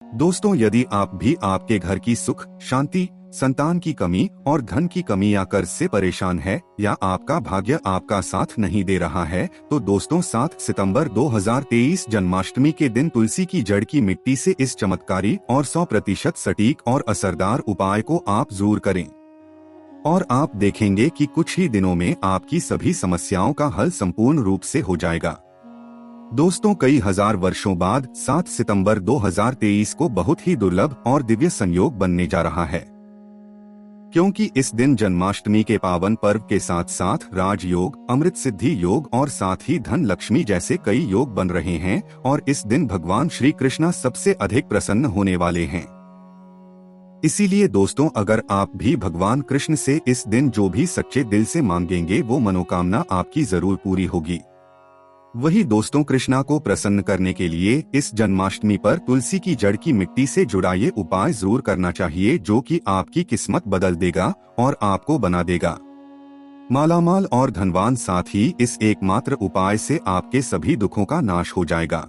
दोस्तों, यदि आप भी आपके घर की सुख शांति, संतान की कमी और धन की कमी या कर्ज से परेशान है या आपका भाग्य आपका साथ नहीं दे रहा है, तो दोस्तों 7 सितंबर 2023 जन्माष्टमी के दिन तुलसी की जड़ की मिट्टी से इस चमत्कारी और 100% सटीक और असरदार उपाय को आप जरूर करें और आप देखेंगे कि कुछ ही दिनों में आपकी सभी समस्याओं का हल संपूर्ण रूप से हो जाएगा। दोस्तों, कई हजार वर्षों बाद 7 सितंबर 2023 को बहुत ही दुर्लभ और दिव्य संयोग बनने जा रहा है, क्योंकि इस दिन जन्माष्टमी के पावन पर्व के साथ साथ राजयोग, अमृत सिद्धि योग और साथ ही धन लक्ष्मी जैसे कई योग बन रहे हैं और इस दिन भगवान श्री कृष्ण सबसे अधिक प्रसन्न होने वाले हैं। इसीलिए दोस्तों, अगर आप भी भगवान कृष्ण से इस दिन जो भी सच्चे दिल से मांगेंगे वो मनोकामना आपकी जरूर पूरी होगी। वही दोस्तों, कृष्णा को प्रसन्न करने के लिए इस जन्माष्टमी पर तुलसी की जड़ की मिट्टी से जुड़ा ये उपाय जरूर करना चाहिए, जो कि आपकी किस्मत बदल देगा और आपको बना देगा मालामाल और धनवान। साथ ही इस एकमात्र उपाय से आपके सभी दुखों का नाश हो जाएगा।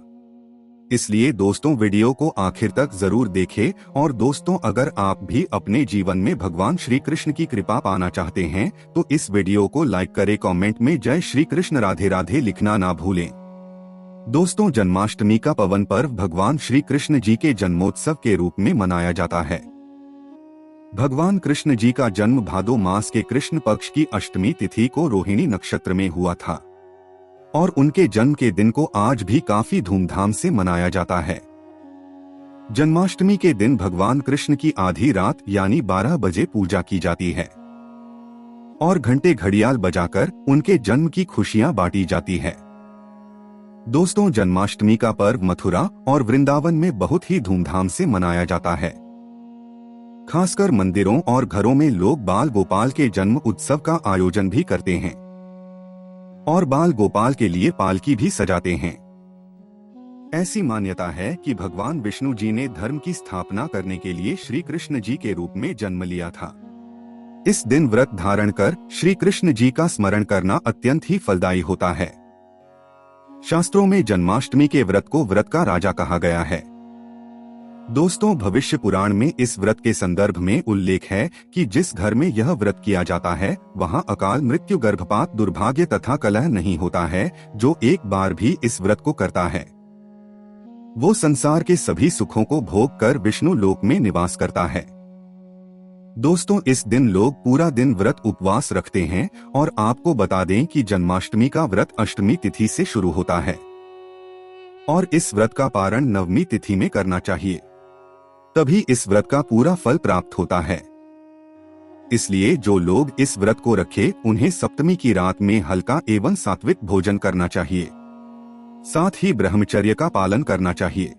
इसलिए दोस्तों, वीडियो को आखिर तक जरूर देखें। और दोस्तों, अगर आप भी अपने जीवन में भगवान श्री कृष्ण की कृपा पाना चाहते हैं तो इस वीडियो को लाइक करें, कमेंट में जय श्री कृष्ण राधे राधे लिखना ना भूलें। दोस्तों, जन्माष्टमी का पवन पर्व भगवान श्री कृष्ण जी के जन्मोत्सव के रूप में मनाया जाता है। भगवान कृष्ण जी का जन्म भादो मास के कृष्ण पक्ष की अष्टमी तिथि को रोहिणी नक्षत्र में हुआ था और उनके जन्म के दिन को आज भी काफी धूमधाम से मनाया जाता है। जन्माष्टमी के दिन भगवान कृष्ण की आधी रात यानी 12 बजे पूजा की जाती है और घंटे घड़ियाल बजाकर उनके जन्म की खुशियां बांटी जाती है। दोस्तों, जन्माष्टमी का पर्व मथुरा और वृंदावन में बहुत ही धूमधाम से मनाया जाता है। खासकर मंदिरों और घरों में लोग बाल गोपाल के जन्म उत्सव का आयोजन भी करते हैं और बाल गोपाल के लिए पालकी भी सजाते हैं। ऐसी मान्यता है कि भगवान विष्णु जी ने धर्म की स्थापना करने के लिए श्री कृष्ण जी के रूप में जन्म लिया था। इस दिन व्रत धारण कर श्री कृष्ण जी का स्मरण करना अत्यंत ही फलदायी होता है। शास्त्रों में जन्माष्टमी के व्रत को व्रत का राजा कहा गया है। दोस्तों, भविष्य पुराण में इस व्रत के संदर्भ में उल्लेख है कि जिस घर में यह व्रत किया जाता है वहां अकाल मृत्यु, गर्भपात, दुर्भाग्य तथा कलह नहीं होता है। जो एक बार भी इस व्रत को करता है वो संसार के सभी सुखों को भोग कर विष्णु लोक में निवास करता है। दोस्तों, इस दिन लोग पूरा दिन व्रत उपवास रखते हैं और आपको बता दें कि जन्माष्टमी का व्रत अष्टमी तिथि से शुरू होता है और इस व्रत का पारण नवमी तिथि में करना चाहिए, तभी इस व्रत का पूरा फल प्राप्त होता है। इसलिए जो लोग इस व्रत को रखे उन्हें सप्तमी की रात में हल्का एवं सात्विक भोजन करना चाहिए, साथ ही ब्रह्मचर्य का पालन करना चाहिए।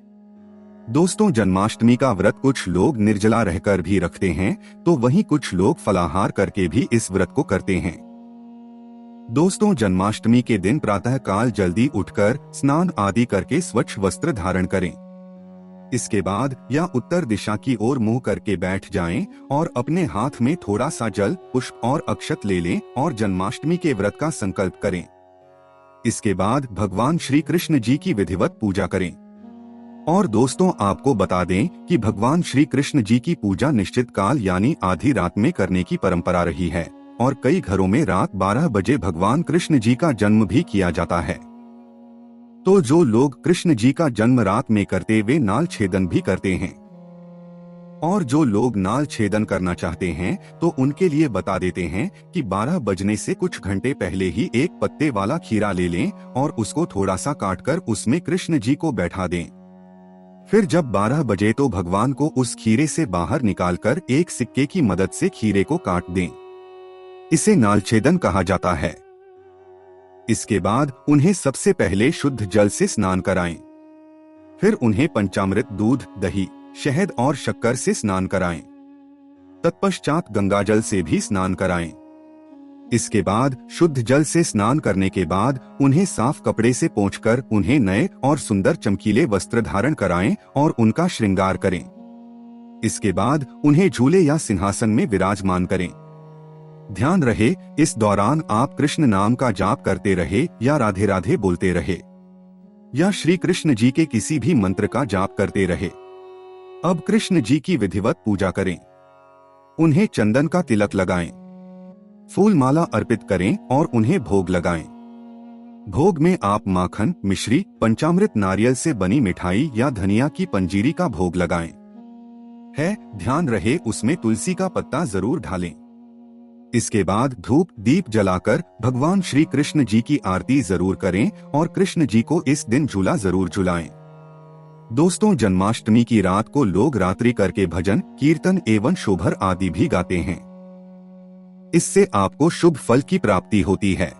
दोस्तों, जन्माष्टमी का व्रत कुछ लोग निर्जला रहकर भी रखते हैं तो वहीं कुछ लोग फलाहार करके भी इस व्रत को करते हैं। दोस्तों, जन्माष्टमी के दिन प्रातः काल जल्दी उठकर स्नान आदि करके स्वच्छ वस्त्र धारण करें। इसके बाद या उत्तर दिशा की ओर मुंह करके बैठ जाएं और अपने हाथ में थोड़ा सा जल, पुष्प और अक्षत ले लें और जन्माष्टमी के व्रत का संकल्प करें। इसके बाद भगवान श्री कृष्ण जी की विधिवत पूजा करें। और दोस्तों, आपको बता दें कि भगवान श्री कृष्ण जी की पूजा निश्चित काल यानी आधी रात में करने की परंपरा रही है और कई घरों में रात 12 बजे भगवान कृष्ण जी का जन्म भी किया जाता है। तो जो लोग कृष्ण जी का जन्म रात में करते वे नाल छेदन भी करते हैं और जो लोग नाल छेदन करना चाहते हैं तो उनके लिए बता देते हैं कि 12 बजने से कुछ घंटे पहले ही एक पत्ते वाला खीरा ले लें और उसको थोड़ा सा काटकर उसमें कृष्ण जी को बैठा दें। फिर जब 12 बजे तो भगवान को उस खीरे से बाहर निकालकर एक सिक्के की मदद से खीरे को काट दें। इसे नालछेदन कहा जाता है। इसके बाद उन्हें सबसे पहले शुद्ध जल से स्नान कराएं। फिर उन्हें पंचामृत, दूध, दही, शहद और शक्कर से स्नान कराएं। तत्पश्चात गंगाजल से भी स्नान कराएं। इसके बाद शुद्ध जल से स्नान करने के बाद उन्हें साफ कपड़े से पोंछकर उन्हें नए और सुंदर चमकीले वस्त्र धारण कराएं और उनका श्रृंगार करें। इसके बाद उन्हें झूले या सिंहासन में विराजमान करें। ध्यान रहे, इस दौरान आप कृष्ण नाम का जाप करते रहे या राधे राधे बोलते रहे या श्री कृष्ण जी के किसी भी मंत्र का जाप करते रहे। अब कृष्ण जी की विधिवत पूजा करें। उन्हें चंदन का तिलक लगाएं, फूल माला अर्पित करें और उन्हें भोग लगाएं। भोग में आप माखन, मिश्री, पंचामृत, नारियल से बनी मिठाई या धनिया की पंजीरी का भोग लगाएं। ध्यान रहे उसमें तुलसी का पत्ता जरूर डालें। इसके बाद धूप दीप जलाकर भगवान श्री कृष्ण जी की आरती जरूर करें और कृष्ण जी को इस दिन झूला जरूर झुलाएं। दोस्तों, जन्माष्टमी की रात को लोग रात्रि करके भजन, कीर्तन एवं शोभर आदि भी गाते हैं। इससे आपको शुभ फल की प्राप्ति होती है।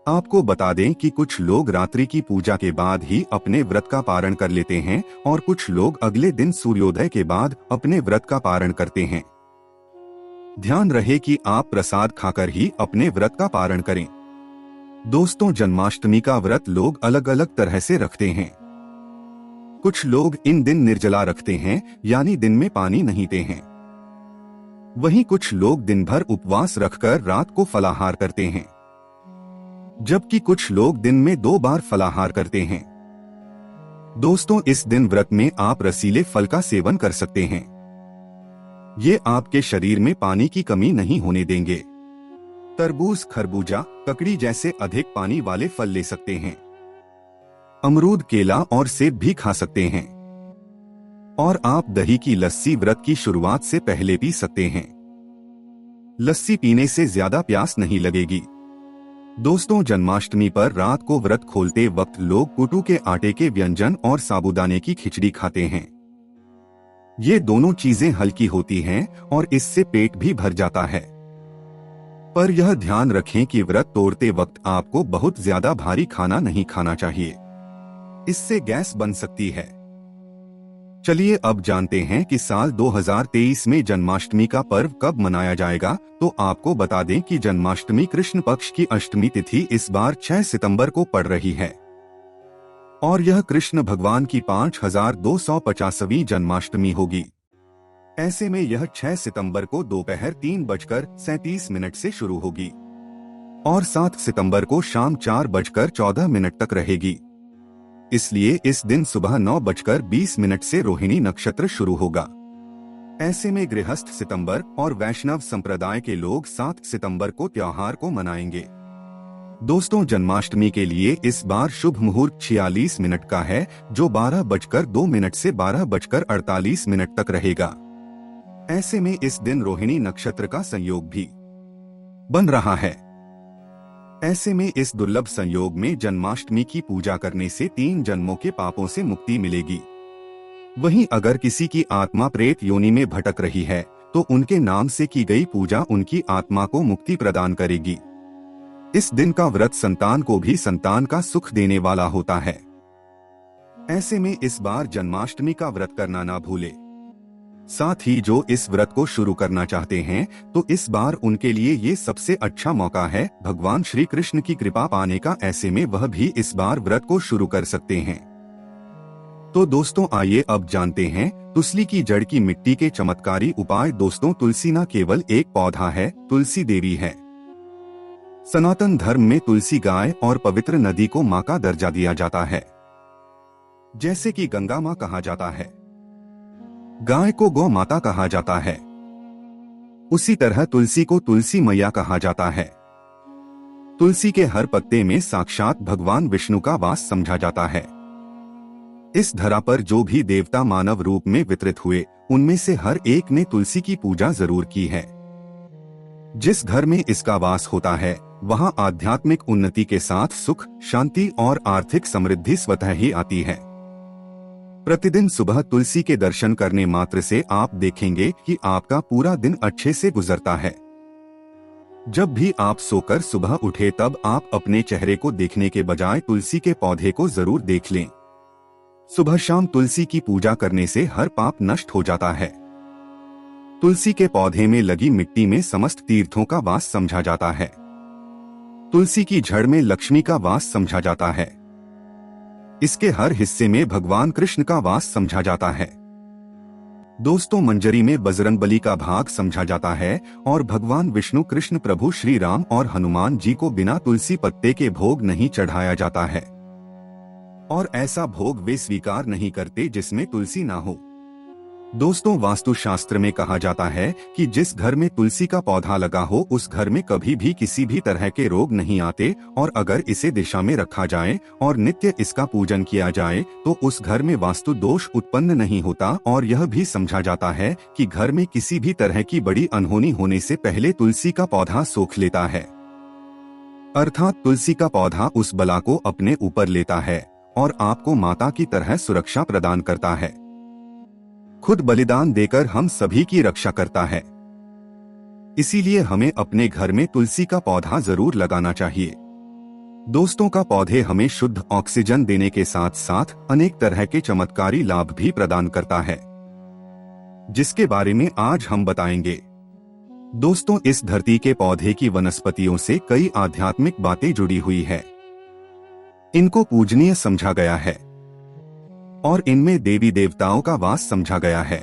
आपको बता दें कि कुछ लोग रात्रि की पूजा के बाद ही अपने व्रत का पारण कर लेते हैं और कुछ लोग अगले दिन सूर्योदय के बाद अपने व्रत का पारण करते हैं। ध्यान रहे कि आप प्रसाद खाकर ही अपने व्रत का पारण करें। दोस्तों, जन्माष्टमी का व्रत लोग अलग अलग तरह से रखते हैं। कुछ लोग इन दिन निर्जला रखते हैं, यानी दिन में पानी नहीं पीते हैं। वहीं कुछ लोग दिन भर उपवास रखकर रात को फलाहार करते हैं, जबकि कुछ लोग दिन में 2 बार फलाहार करते हैं। दोस्तों, इस दिन व्रत में आप रसीले फल का सेवन कर सकते हैं। ये आपके शरीर में पानी की कमी नहीं होने देंगे। तरबूज, खरबूजा, ककड़ी जैसे अधिक पानी वाले फल ले सकते हैं। अमरूद, केला और सेब भी खा सकते हैं। और आप दही की लस्सी व्रत की शुरुआत से पहले पी सकते हैं। लस्सी पीने से ज्यादा प्यास नहीं लगेगी। दोस्तों, जन्माष्टमी पर रात को व्रत खोलते वक्त लोग कुटू के आटे के व्यंजन और साबूदाने की खिचड़ी खाते हैं। ये दोनों चीजें हल्की होती हैं और इससे पेट भी भर जाता है। पर यह ध्यान रखें कि व्रत तोड़ते वक्त आपको बहुत ज्यादा भारी खाना नहीं खाना चाहिए, इससे गैस बन सकती है। चलिए अब जानते हैं कि साल 2023 में जन्माष्टमी का पर्व कब मनाया जाएगा। तो आपको बता दें कि जन्माष्टमी कृष्ण पक्ष की अष्टमी तिथि इस बार 6 सितंबर को पड़ रही है और यह कृष्ण भगवान की 5250वीं जन्माष्टमी होगी। ऐसे में यह 6 सितंबर को दोपहर 3:37 से शुरू होगी और 7 सितंबर को शाम 4:14 तक रहेगी। इसलिए इस दिन सुबह 9:20 से रोहिणी नक्षत्र शुरू होगा। ऐसे में गृहस्थ सितंबर और वैष्णव संप्रदाय के लोग 7 सितंबर को त्योहार को मनाएंगे। दोस्तों, जन्माष्टमी के लिए इस बार शुभ मुहूर्त 46 मिनट का है, जो 12:02 से 12:48 तक रहेगा। ऐसे में इस दिन रोहिणी नक्षत्र का संयोग भी बन रहा है। ऐसे में इस दुर्लभ संयोग में जन्माष्टमी की पूजा करने से 3 जन्मों के पापों से मुक्ति मिलेगी। वहीं अगर किसी की आत्मा प्रेत योनि में भटक रही है तो उनके नाम से की गई पूजा उनकी आत्मा को मुक्ति प्रदान करेगी। इस दिन का व्रत संतान को भी संतान का सुख देने वाला होता है। ऐसे में इस बार जन्माष्टमी का व्रत करना ना भूले। साथ ही जो इस व्रत को शुरू करना चाहते हैं तो इस बार उनके लिए ये सबसे अच्छा मौका है भगवान श्री कृष्ण की कृपा पाने का। ऐसे में वह भी इस बार व्रत को शुरू कर सकते हैं। तो दोस्तों, आइए अब जानते हैं तुलसी की जड़ की मिट्टी के चमत्कारी उपाय। दोस्तों, तुलसी न केवल एक पौधा है, तुलसी देवी है। सनातन धर्म में तुलसी गाय और पवित्र नदी को मां का दर्जा दिया जाता है। जैसे कि गंगा मां कहा जाता है, गाय को गौ माता कहा जाता है, उसी तरह तुलसी को तुलसी मैया कहा जाता है। तुलसी के हर पत्ते में साक्षात भगवान विष्णु का वास समझा जाता है। इस धरा पर जो भी देवता मानव रूप में वितरित हुए, उनमें से हर एक ने तुलसी की पूजा जरूर की है। जिस घर में इसका वास होता है वहां आध्यात्मिक उन्नति के साथ सुख, शांति और आर्थिक समृद्धि स्वतः ही आती है। प्रतिदिन सुबह तुलसी के दर्शन करने मात्र से आप देखेंगे कि आपका पूरा दिन अच्छे से गुजरता है। जब भी आप सोकर सुबह उठे तब आप अपने चेहरे को देखने के बजाय तुलसी के पौधे को जरूर देख लें। सुबह शाम तुलसी की पूजा करने से हर पाप नष्ट हो जाता है। तुलसी के पौधे में लगी मिट्टी में समस्त तीर्थों का वास समझा जाता है। तुलसी की जड़ में लक्ष्मी का वास समझा जाता है। इसके हर हिस्से में भगवान कृष्ण का वास समझा जाता है। दोस्तों, मंजरी में बजरंगबली का भाग समझा जाता है और भगवान विष्णु, कृष्ण, प्रभु श्री राम और हनुमान जी को बिना तुलसी पत्ते के भोग नहीं चढ़ाया जाता है और ऐसा भोग वे स्वीकार नहीं करते जिसमें तुलसी ना हो। दोस्तों, वास्तुशास्त्र में कहा जाता है कि जिस घर में तुलसी का पौधा लगा हो उस घर में कभी भी किसी भी तरह के रोग नहीं आते, और अगर इसे दिशा में रखा जाए और नित्य इसका पूजन किया जाए तो उस घर में वास्तु दोष उत्पन्न नहीं होता। और यह भी समझा जाता है कि घर में किसी भी तरह की बड़ी अनहोनी होने से पहले तुलसी का पौधा सोख लेता है, अर्थात तुलसी का पौधा उस बला को अपने ऊपर लेता है और आपको माता की तरह सुरक्षा प्रदान करता है। खुद बलिदान देकर हम सभी की रक्षा करता है। इसीलिए हमें अपने घर में तुलसी का पौधा जरूर लगाना चाहिए। दोस्तों, का पौधे हमें शुद्ध ऑक्सीजन देने के साथ साथ अनेक तरह के चमत्कारी लाभ भी प्रदान करता है, जिसके बारे में आज हम बताएंगे। दोस्तों, इस धरती के पौधे की वनस्पतियों से कई आध्यात्मिक बातें जुड़ी हुई है। इनको पूजनीय समझा गया है और इनमें देवी देवताओं का वास समझा गया है।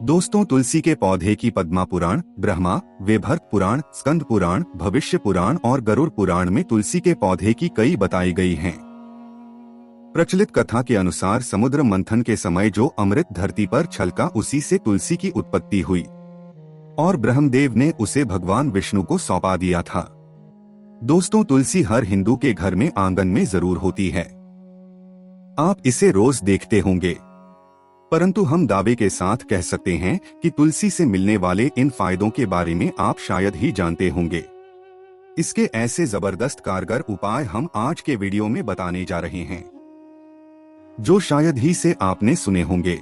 दोस्तों, तुलसी के पौधे की पद्मा पुराण, ब्रह्मा, वैभर्त पुराण, स्कंद पुराण, भविष्य पुराण और गरुड़ पुराण में तुलसी के पौधे की कई बताई गई हैं। प्रचलित कथा के अनुसार समुद्र मंथन के समय जो अमृत धरती पर छलका उसी से तुलसी की उत्पत्ति हुई और ब्रह्मदेव ने उसे भगवान विष्णु को सौंपा दिया था। दोस्तों, तुलसी हर हिंदू के घर में आंगन में जरूर होती है। आप इसे रोज देखते होंगे, परंतु हम दावे के साथ कह सकते हैं कि तुलसी से मिलने वाले इन फायदों के बारे में आप शायद ही जानते होंगे। इसके ऐसे जबरदस्त कारगर उपाय हम आज के वीडियो में बताने जा रहे हैं, जो शायद ही से आपने सुने होंगे।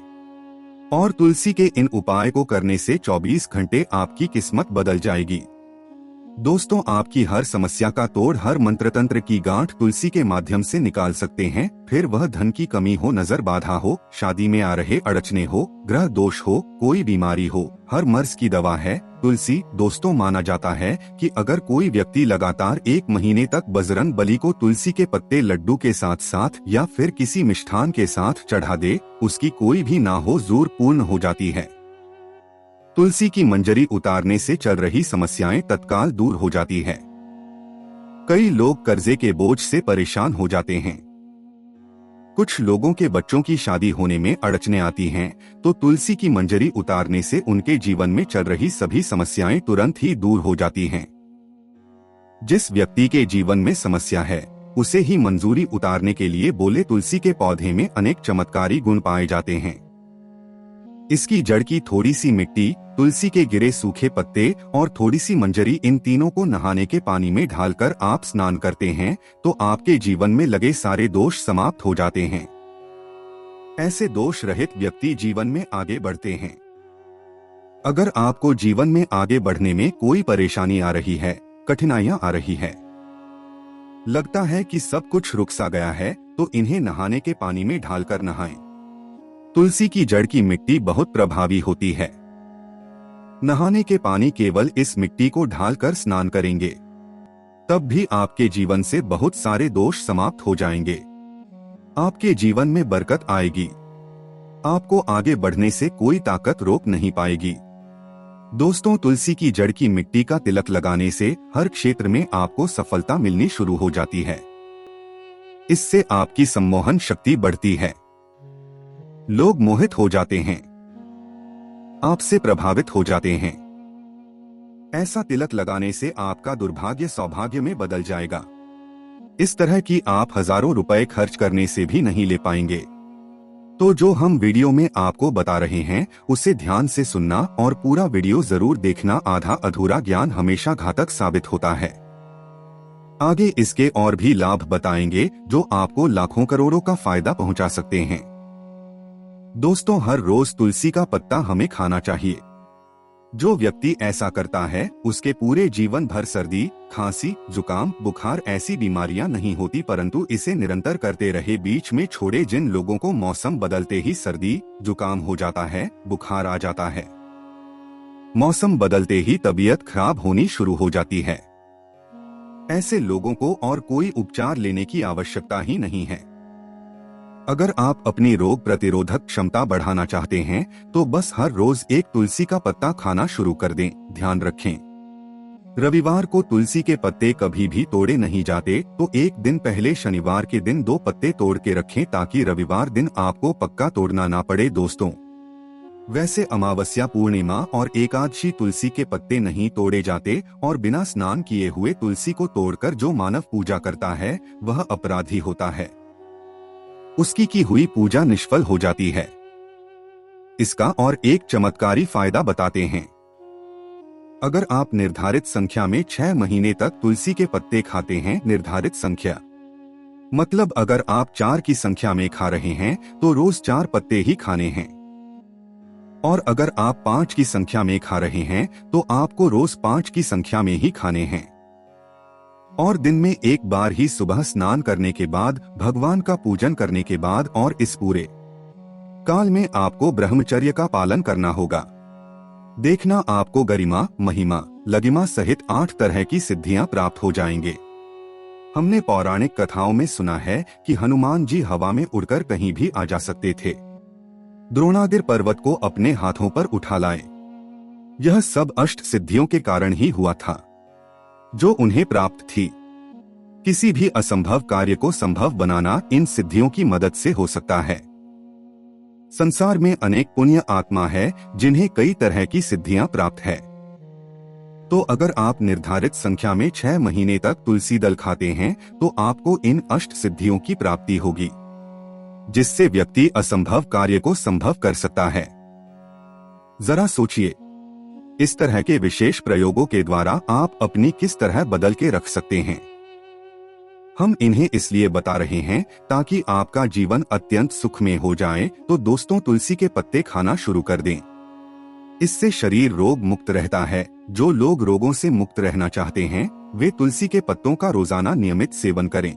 और तुलसी के इन उपाय को करने से 24 घंटे आपकी किस्मत बदल जाएगी। दोस्तों, आपकी हर समस्या का तोड़, हर मंत्र तंत्र की गांठ तुलसी के माध्यम से निकाल सकते हैं। फिर वह धन की कमी हो, नजर बाधा हो, शादी में आ रहे अड़चने हो, ग्रह दोष हो, कोई बीमारी हो, हर मर्ज की दवा है तुलसी। दोस्तों, माना जाता है कि अगर कोई व्यक्ति लगातार 1 महीने तक बजरंग बली को तुलसी के पत्ते लड्डू के साथ साथ या फिर किसी मिष्ठान के साथ चढ़ा दे, उसकी कोई भी ना हो जरूर पूर्ण हो जाती है। तुलसी की मंजरी उतारने से चल रही समस्याएं तत्काल दूर हो जाती है। कई लोग कर्जे के बोझ से परेशान हो जाते हैं। कुछ लोगों के बच्चों की शादी होने में अड़चने आती हैं, तो तुलसी की मंजरी उतारने से उनके जीवन में चल रही सभी समस्याएं तुरंत ही दूर हो जाती हैं। जिस व्यक्ति के जीवन में समस्या है उसे ही मंजूरी उतारने के लिए बोले तुलसी के पौधे में अनेक चमत्कारी गुण पाए जाते हैं। इसकी जड़ की थोड़ी सी मिट्टी, तुलसी के गिरे सूखे पत्ते और थोड़ी सी मंजरी, इन तीनों को नहाने के पानी में ढालकर आप स्नान करते हैं तो आपके जीवन में लगे सारे दोष समाप्त हो जाते हैं। ऐसे दोष रहित व्यक्ति जीवन में आगे बढ़ते हैं। अगर आपको जीवन में आगे बढ़ने में कोई परेशानी आ रही है, कठिनाइयां आ रही है, लगता है कि सब कुछ रुक सा गया है, तो इन्हें नहाने के पानी में ढालकर नहाएं। तुलसी की जड़ की मिट्टी बहुत प्रभावी होती है। नहाने के पानी केवल इस मिट्टी को ढालकर स्नान करेंगे, तब भी आपके जीवन से बहुत सारे दोष समाप्त हो जाएंगे। आपके जीवन में बरकत आएगी। आपको आगे बढ़ने से कोई ताकत रोक नहीं पाएगी। दोस्तों, तुलसी की जड़ की मिट्टी का तिलक लगाने से हर क्षेत्र में आपको सफलता मिलनी शुरू हो जाती है। इससे आपकी सम्मोहन शक्ति बढ़ती है। लोग मोहित हो जाते हैं, आपसे प्रभावित हो जाते हैं। ऐसा तिलक लगाने से आपका दुर्भाग्य सौभाग्य में बदल जाएगा। इस तरह की आप हजारों रुपए खर्च करने से भी नहीं ले पाएंगे। तो जो हम वीडियो में आपको बता रहे हैं उसे ध्यान से सुनना और पूरा वीडियो जरूर देखना। आधा अधूरा ज्ञान हमेशा घातक साबित होता है। आगे इसके और भी लाभ बताएंगे जो आपको लाखों करोड़ों का फायदा पहुंचा सकते हैं। दोस्तों, हर रोज तुलसी का पत्ता हमें खाना चाहिए। जो व्यक्ति ऐसा करता है उसके पूरे जीवन भर सर्दी, खांसी, जुकाम, बुखार ऐसी बीमारियां नहीं होती, परंतु इसे निरंतर करते रहे, बीच में छोड़े जिन लोगों को मौसम बदलते ही सर्दी, जुकाम हो जाता है, बुखार आ जाता है, मौसम बदलते ही तबीयत खराब होनी शुरू हो जाती है, ऐसे लोगों को और कोई उपचार लेने की आवश्यकता ही नहीं है। अगर आप अपनी रोग प्रतिरोधक क्षमता बढ़ाना चाहते हैं तो बस हर रोज एक तुलसी का पत्ता खाना शुरू कर दें। ध्यान रखें, रविवार को तुलसी के पत्ते कभी भी तोड़े नहीं जाते, तो एक दिन पहले शनिवार के दिन 2 पत्ते तोड़ के रखें ताकि रविवार दिन आपको पक्का तोड़ना ना पड़े। दोस्तों, वैसे अमावस्या, पूर्णिमा और एकादशी तुलसी के पत्ते नहीं तोड़े जाते और बिना स्नान किए हुए तुलसी को तोड़कर जो मानव पूजा करता है वह अपराधी होता है। उसकी की हुई पूजा निष्फल हो जाती है। इसका और एक चमत्कारी फायदा बताते हैं। अगर आप निर्धारित संख्या में 6 महीने तक तुलसी के पत्ते खाते हैं, निर्धारित संख्या मतलब अगर आप 4 की संख्या में खा रहे हैं तो रोज 4 पत्ते ही खाने हैं, और अगर आप 5 की संख्या में खा रहे हैं तो आपको रोज 5 की संख्या में ही खाने हैं, और दिन में एक बार ही सुबह स्नान करने के बाद, भगवान का पूजन करने के बाद, और इस पूरे काल में आपको ब्रह्मचर्य का पालन करना होगा। देखना आपको गरिमा, महिमा, लगिमा सहित 8 तरह की सिद्धियां प्राप्त हो जाएंगे। हमने पौराणिक कथाओं में सुना है कि हनुमान जी हवा में उड़कर कहीं भी आ जा सकते थे, द्रोणागिर पर्वत को अपने हाथों पर उठा लाए। यह सब अष्ट सिद्धियों के कारण ही हुआ था जो उन्हें प्राप्त थी। किसी भी असंभव कार्य को संभव बनाना इन सिद्धियों की मदद से हो सकता है। संसार में अनेक पुण्य आत्मा है जिन्हें कई तरह की सिद्धियां प्राप्त है। तो अगर आप निर्धारित संख्या में 6 महीने तक तुलसी दल खाते हैं तो आपको इन अष्ट सिद्धियों की प्राप्ति होगी, जिससे व्यक्ति असंभव कार्य को संभव कर सकता है। जरा सोचिए, इस तरह के विशेष प्रयोगों के द्वारा आप अपनी किस तरह बदल के रख सकते हैं। हम इन्हें इसलिए बता रहे हैं ताकि आपका जीवन अत्यंत सुखमय हो जाए। तो दोस्तों, तुलसी के पत्ते खाना शुरू कर दें। इससे शरीर रोग मुक्त रहता है। जो लोग रोगों से मुक्त रहना चाहते हैं वे तुलसी के पत्तों का रोजाना नियमित सेवन करें।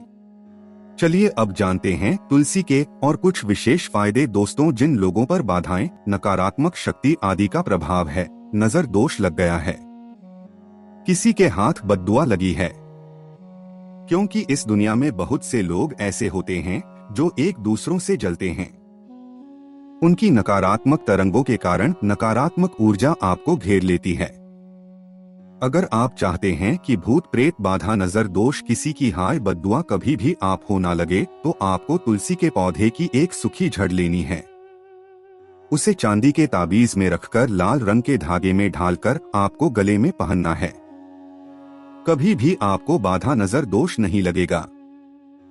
चलिए अब जानते हैं तुलसी के और कुछ विशेष फायदे। दोस्तों, जिन लोगों पर बाधाएं, नकारात्मक शक्ति आदि का प्रभाव है, नजर दोष लग गया है, किसी के हाथ बद्दुआ लगी है, क्योंकि इस दुनिया में बहुत से लोग ऐसे होते हैं जो एक दूसरों से जलते हैं। उनकी नकारात्मक तरंगों के कारण नकारात्मक ऊर्जा आपको घेर लेती है। अगर आप चाहते हैं कि भूत प्रेत, बाधा, नजर दोष, किसी की हाय बद्दुआ कभी भी आप हो ना लगे, तो आपको तुलसी के पौधे की एक सूखी जड़ लेनी है। उसे चांदी के ताबीज में रखकर लाल रंग के धागे में ढालकर आपको गले में पहनना है। कभी भी आपको बाधा, नजर दोष नहीं लगेगा।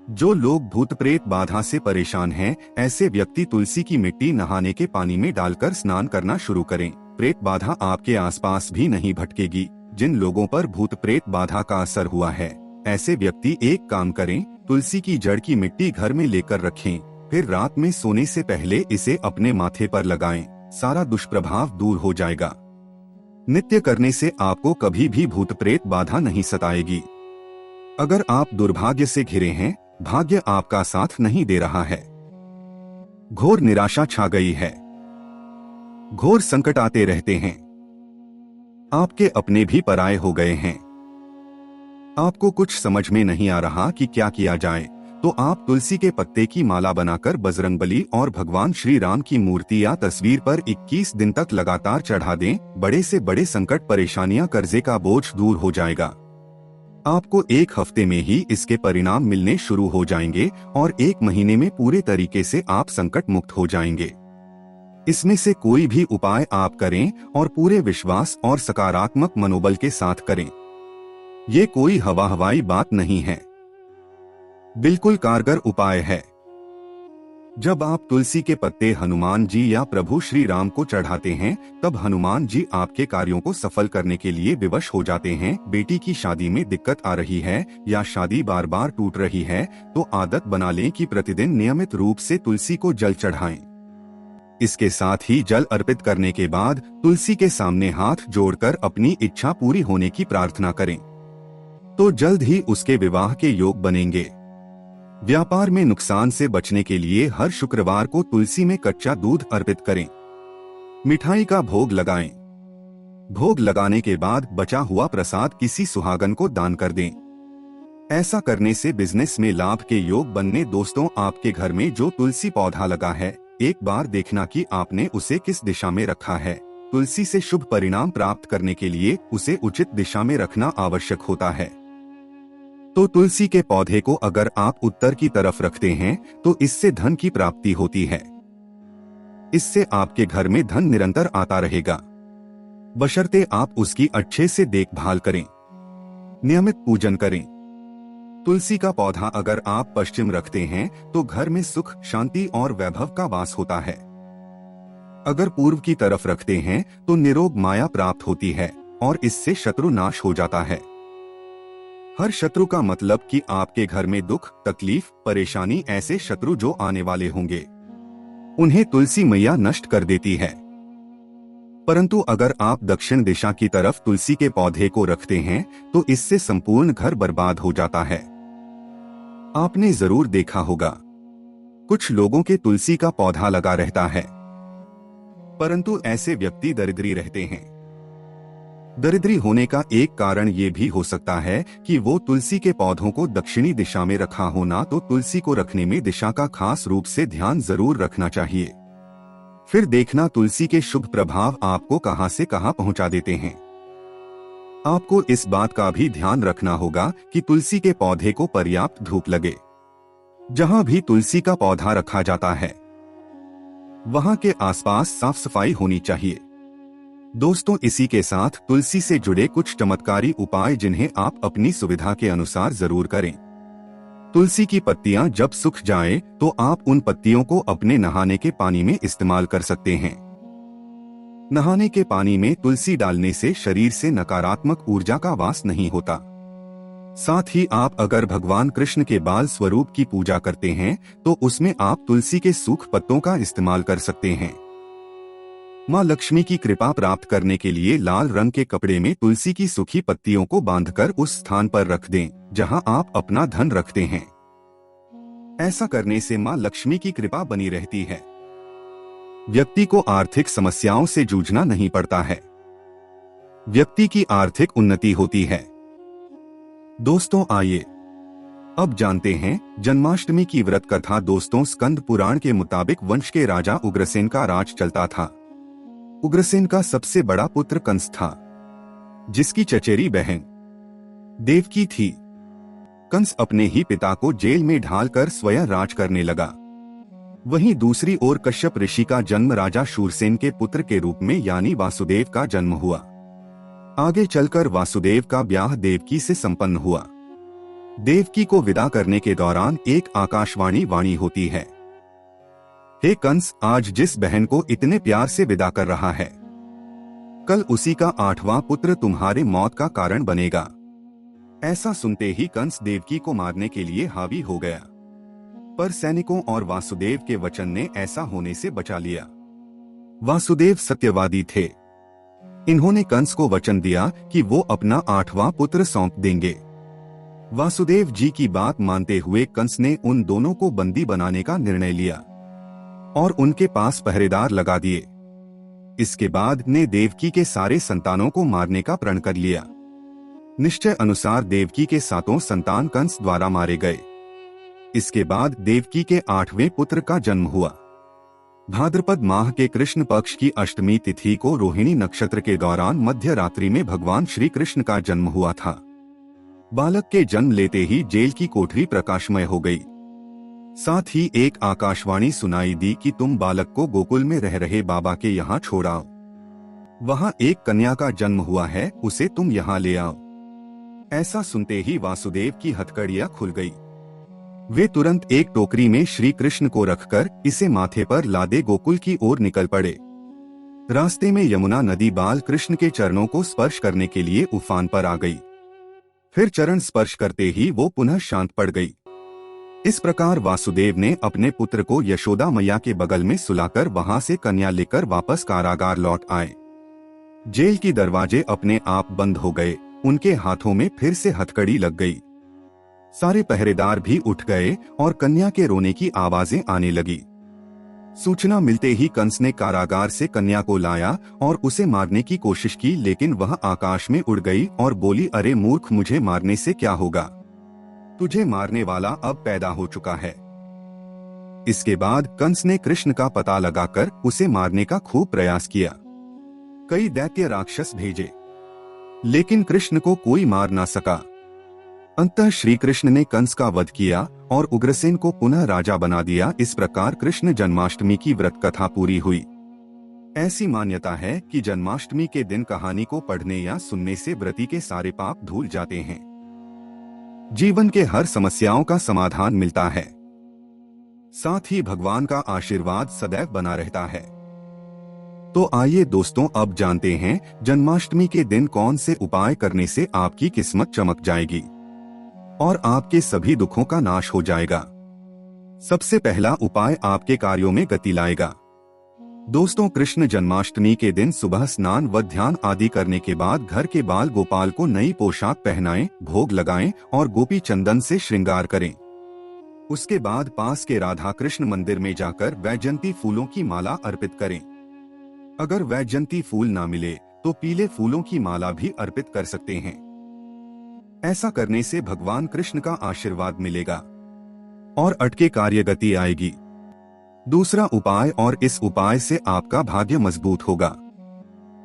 जो लोग भूत प्रेत बाधा से परेशान हैं, ऐसे व्यक्ति तुलसी की मिट्टी नहाने के पानी में डालकर स्नान करना शुरू करें। प्रेत बाधा आपके आसपास भी नहीं भटकेगी। जिन लोगों पर भूत प्रेत बाधा का असर हुआ है, ऐसे व्यक्ति एक काम करें, तुलसी की जड़ की मिट्टी घर में लेकर रखें, फिर रात में सोने से पहले इसे अपने माथे पर लगाएं। सारा दुष्प्रभाव दूर हो जाएगा। नित्य करने से आपको कभी भी भूत प्रेत बाधा नहीं सताएगी। अगर आप दुर्भाग्य से घिरे हैं, भाग्य आपका साथ नहीं दे रहा है, घोर निराशा छा गई है, घोर संकट आते रहते हैं, आपके अपने भी पराये हो गए हैं, आपको कुछ समझ में नहीं आ रहा कि क्या किया जाए, तो आप तुलसी के पत्ते की माला बनाकर बजरंगबली और भगवान श्री राम की मूर्ति या तस्वीर पर 21 दिन तक लगातार चढ़ा दें। बड़े से बड़े संकट, परेशानियां, कर्जे का बोझ दूर हो जाएगा। आपको 1 हफ्ते में ही इसके परिणाम मिलने शुरू हो जाएंगे और 1 महीने में पूरे तरीके से आप संकट मुक्त हो जाएंगे। इसमें से कोई भी उपाय आप करें और पूरे विश्वास और सकारात्मक मनोबल के साथ करें। ये कोई हवाई बात नहीं है, बिल्कुल कारगर उपाय है। जब आप तुलसी के पत्ते हनुमान जी या प्रभु श्री राम को चढ़ाते हैं, तब हनुमान जी आपके कार्यों को सफल करने के लिए विवश हो जाते हैं। बेटी की शादी में दिक्कत आ रही है या शादी बार बार टूट रही है, तो आदत बना लें कि प्रतिदिन नियमित रूप से तुलसी को जल चढ़ाएं। इसके साथ ही जल अर्पित करने के बाद तुलसी के सामने हाथ जोड़कर अपनी इच्छा पूरी होने की प्रार्थना करें, तो जल्द ही उसके विवाह के योग बनेंगे। व्यापार में नुकसान से बचने के लिए हर शुक्रवार को तुलसी में कच्चा दूध अर्पित करें। मिठाई का भोग लगाएं। भोग लगाने के बाद बचा हुआ प्रसाद किसी सुहागन को दान कर दें। ऐसा करने से बिजनेस में लाभ के योग बनने। दोस्तों, आपके घर में जो तुलसी पौधा लगा है, एक बार देखना कि आपने उसे किस दिशा में रखा है। तुलसी से शुभ परिणाम प्राप्त करने के लिए उसे उचित दिशा में रखना आवश्यक होता है। तो तुलसी के पौधे को अगर आप उत्तर की तरफ रखते हैं तो इससे धन की प्राप्ति होती है। इससे आपके घर में धन निरंतर आता रहेगा, बशर्ते आप उसकी अच्छे से देखभाल करें, नियमित पूजन करें। तुलसी का पौधा अगर आप पश्चिम रखते हैं तो घर में सुख, शांति और वैभव का वास होता है। अगर पूर्व की तरफ रखते हैं तो निरोग माया प्राप्त होती है और इससे शत्रु नाश हो जाता है। हर शत्रु का मतलब कि आपके घर में दुख, तकलीफ, परेशानी, ऐसे शत्रु जो आने वाले होंगे उन्हें तुलसी मैया नष्ट कर देती है। परंतु अगर आप दक्षिण दिशा की तरफ तुलसी के पौधे को रखते हैं तो इससे संपूर्ण घर बर्बाद हो जाता है। आपने जरूर देखा होगा, कुछ लोगों के तुलसी का पौधा लगा रहता है, परंतु ऐसे व्यक्ति दरिद्री रहते हैं। दरिद्री होने का एक कारण ये भी हो सकता है कि वो तुलसी के पौधों को दक्षिणी दिशा में रखा हो ना, तो तुलसी को रखने में दिशा का खास रूप से ध्यान जरूर रखना चाहिए। फिर देखना तुलसी के शुभ प्रभाव आपको कहां से कहां पहुंचा देते हैं। आपको इस बात का भी ध्यान रखना होगा कि तुलसी के पौधे को पर्याप्त धूप लगे। जहां भी तुलसी का पौधा रखा जाता है वहां के आसपास साफ सफाई होनी चाहिए। दोस्तों, इसी के साथ तुलसी से जुड़े कुछ चमत्कारी उपाय जिन्हें आप अपनी सुविधा के अनुसार जरूर करें। तुलसी की पत्तियां जब सूख जाएं, तो आप उन पत्तियों को अपने नहाने के पानी में इस्तेमाल कर सकते हैं। नहाने के पानी में तुलसी डालने से शरीर से नकारात्मक ऊर्जा का वास नहीं होता। साथ ही आप अगर भगवान कृष्ण के बाल स्वरूप की पूजा करते हैं तो उसमें आप तुलसी के सूख पत्तों का इस्तेमाल कर सकते हैं। माँ लक्ष्मी की कृपा प्राप्त करने के लिए लाल रंग के कपड़े में तुलसी की सूखी पत्तियों को बांधकर उस स्थान पर रख दें जहां आप अपना धन रखते हैं। ऐसा करने से माँ लक्ष्मी की कृपा बनी रहती है। व्यक्ति को आर्थिक समस्याओं से जूझना नहीं पड़ता है। व्यक्ति की आर्थिक उन्नति होती है। दोस्तों, आइए अब जानते हैं जन्माष्टमी की व्रत कथा। दोस्तों, स्कंद पुराण के मुताबिक वंश के राजा उग्रसेन का राज चलता था। उग्रसेन का सबसे बड़ा पुत्र कंस था, जिसकी चचेरी बहन देवकी थी। कंस अपने ही पिता को जेल में ढालकर स्वयं राज करने लगा। वहीं दूसरी ओर कश्यप ऋषि का जन्म राजा शूरसेन के पुत्र के रूप में यानी वासुदेव का जन्म हुआ। आगे चलकर वासुदेव का ब्याह देवकी से संपन्न हुआ। देवकी को विदा करने के दौरान एक आकाशवाणी वाणी होती है, हे कंस, आज जिस बहन को इतने प्यार से विदा कर रहा है, कल उसी का 8वां पुत्र तुम्हारे मौत का कारण बनेगा। ऐसा सुनते ही कंस देवकी को मारने के लिए हावी हो गया, पर सैनिकों और वासुदेव के वचन ने ऐसा होने से बचा लिया। वासुदेव सत्यवादी थे। इन्होंने कंस को वचन दिया कि वो अपना 8वां पुत्र सौंप देंगे। वासुदेव जी की बात मानते हुए कंस ने उन दोनों को बंदी बनाने का निर्णय लिया और उनके पास पहरेदार लगा दिए। इसके बाद ने देवकी के सारे संतानों को मारने का प्रण कर लिया। निश्चय अनुसार देवकी के 7 संतान कंस द्वारा मारे गए। इसके बाद देवकी के 8वें पुत्र का जन्म हुआ। भाद्रपद माह के कृष्ण पक्ष की अष्टमी तिथि को रोहिणी नक्षत्र के दौरान मध्य रात्रि में भगवान श्री कृष्ण का जन्म हुआ था। बालक के जन्म लेते ही जेल की कोठरी प्रकाशमय हो गई। साथ ही एक आकाशवाणी सुनाई दी कि तुम बालक को गोकुल में रह रहे बाबा के यहाँ छोड़ाओ। वहाँ एक कन्या का जन्म हुआ है, उसे तुम यहाँ ले आओ। ऐसा सुनते ही वासुदेव की हथकड़ियाँ खुल गई। वे तुरंत एक टोकरी में श्री कृष्ण को रखकर इसे माथे पर लादे गोकुल की ओर निकल पड़े। रास्ते में यमुना नदी बाल कृष्ण के चरणों को स्पर्श करने के लिए उफान पर आ गई। फिर चरण स्पर्श करते ही वो पुनः शांत पड़ गई। इस प्रकार वासुदेव ने अपने पुत्र को यशोदा मैया के बगल में सुलाकर वहां से कन्या लेकर वापस कारागार लौट आए। जेल की दरवाजे अपने आप बंद हो गए। उनके हाथों में फिर से हथकड़ी लग गई। सारे पहरेदार भी उठ गए और कन्या के रोने की आवाजें आने लगी। सूचना मिलते ही कंस ने कारागार से कन्या को लाया और उसे मारने की कोशिश की, लेकिन वह आकाश में उड़ गई और बोली, अरे मूर्ख, मुझे मारने से क्या होगा? तुझे मारने वाला अब पैदा हो चुका है। इसके बाद कंस ने कृष्ण का पता लगाकर उसे मारने का खूब प्रयास किया। कई दैत्य राक्षस भेजे, लेकिन कृष्ण को कोई मार ना सका। अंततः श्री कृष्ण ने कंस का वध किया और उग्रसेन को पुनः राजा बना दिया। इस प्रकार कृष्ण जन्माष्टमी की व्रत कथा पूरी हुई। ऐसी मान्यता है कि जन्माष्टमी के दिन कहानी को पढ़ने या सुनने से व्रती के सारे पाप धुल जाते हैं, जीवन के हर समस्याओं का समाधान मिलता है, साथ ही भगवान का आशीर्वाद सदैव बना रहता है। तो आइए दोस्तों, अब जानते हैं जन्माष्टमी के दिन कौन से उपाय करने से आपकी किस्मत चमक जाएगी और आपके सभी दुखों का नाश हो जाएगा। सबसे पहला उपाय आपके कार्यों में गति लाएगा। दोस्तों, कृष्ण जन्माष्टमी के दिन सुबह स्नान व ध्यान आदि करने के बाद घर के बाल गोपाल को नई पोशाक पहनाएं, भोग लगाएं और गोपी चंदन से श्रृंगार करें। उसके बाद पास के राधा कृष्ण मंदिर में जाकर वैजयंती फूलों की माला अर्पित करें। अगर वैजयंती फूल ना मिले तो पीले फूलों की माला भी अर्पित कर सकते हैं। ऐसा करने से भगवान कृष्ण का आशीर्वाद मिलेगा और अटके कार्य गति आएगी। दूसरा उपाय, और इस उपाय से आपका भाग्य मजबूत होगा।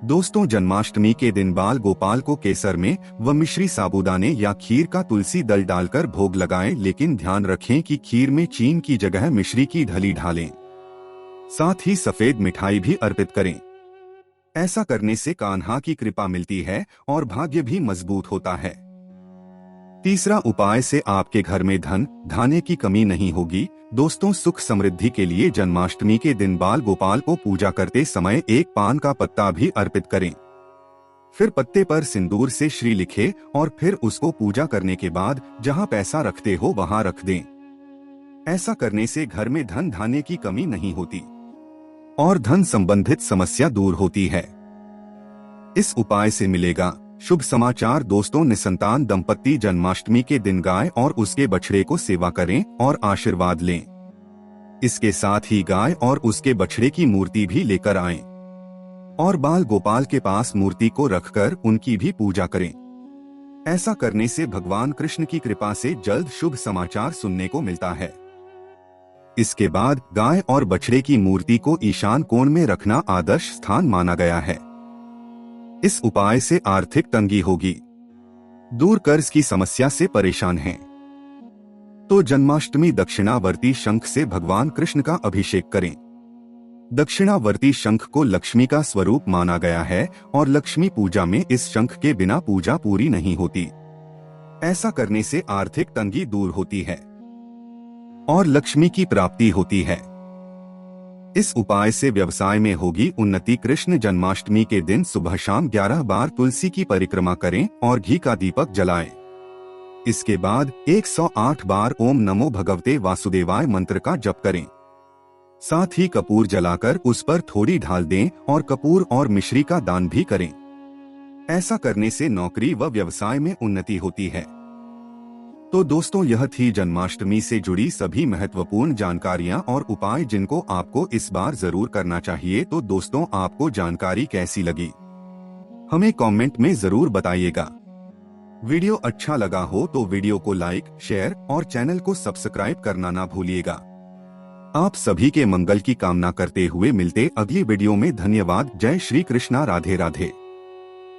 दोस्तों, जन्माष्टमी के दिन बाल गोपाल को केसर में व मिश्री साबूदाने या खीर का तुलसी दल डालकर भोग लगाएं, लेकिन ध्यान रखें कि खीर में चीनी की जगह मिश्री की ढली डालें। साथ ही सफेद मिठाई भी अर्पित करें। ऐसा करने से कान्हा की कृपा मिलती है और भाग्य भी मजबूत होता है। तीसरा उपाय से आपके घर में धन धान्य की कमी नहीं होगी। दोस्तों, सुख समृद्धि के लिए जन्माष्टमी के दिन बाल गोपाल को पूजा करते समय एक पान का पत्ता भी अर्पित करें। फिर पत्ते पर सिंदूर से श्री लिखे और फिर उसको पूजा करने के बाद जहां पैसा रखते हो वहां रख दें। ऐसा करने से घर में धन धान्य की कमी नहीं होती और धन संबंधित समस्या दूर होती है। इस उपाय से मिलेगा शुभ समाचार। दोस्तों, निसंतान दंपत्ति जन्माष्टमी के दिन गाय और उसके बछड़े को सेवा करें और आशीर्वाद लें। इसके साथ ही गाय और उसके बछड़े की मूर्ति भी लेकर आएं और बाल गोपाल के पास मूर्ति को रखकर उनकी भी पूजा करें। ऐसा करने से भगवान कृष्ण की कृपा से जल्द शुभ समाचार सुनने को मिलता है। इसके बाद गाय और बछड़े की मूर्ति को ईशान कोण में रखना आदर्श स्थान माना गया है। इस उपाय से आर्थिक तंगी होगी, दूर कर्ज की समस्या से परेशान हैं, तो जन्माष्टमी दक्षिणावर्ती शंख से भगवान कृष्ण का अभिषेक करें। दक्षिणावर्ती शंख को लक्ष्मी का स्वरूप माना गया है और लक्ष्मी पूजा में इस शंख के बिना पूजा पूरी नहीं होती। ऐसा करने से आर्थिक तंगी दूर होती है और लक्ष्मी की प्राप्ति होती है। इस उपाय से व्यवसाय में होगी उन्नति। कृष्ण जन्माष्टमी के दिन सुबह शाम 11 बार तुलसी की परिक्रमा करें और घी का दीपक जलाएं। इसके बाद 108 बार ओम नमो भगवते वासुदेवाय मंत्र का जप करें। साथ ही कपूर जलाकर उस पर थोड़ी ढाल दें और कपूर और मिश्री का दान भी करें। ऐसा करने से नौकरी व व्यवसाय में उन्नति होती है। तो दोस्तों, यह थी जन्माष्टमी से जुड़ी सभी महत्वपूर्ण जानकारियां और उपाय जिनको आपको इस बार जरूर करना चाहिए। तो दोस्तों, आपको जानकारी कैसी लगी हमें कमेंट में जरूर बताइएगा। वीडियो अच्छा लगा हो तो वीडियो को लाइक, शेयर और चैनल को सब्सक्राइब करना ना भूलिएगा। आप सभी के मंगल की कामना करते हुए मिलते अगली वीडियो में। धन्यवाद। जय श्री कृष्णा। राधे राधे।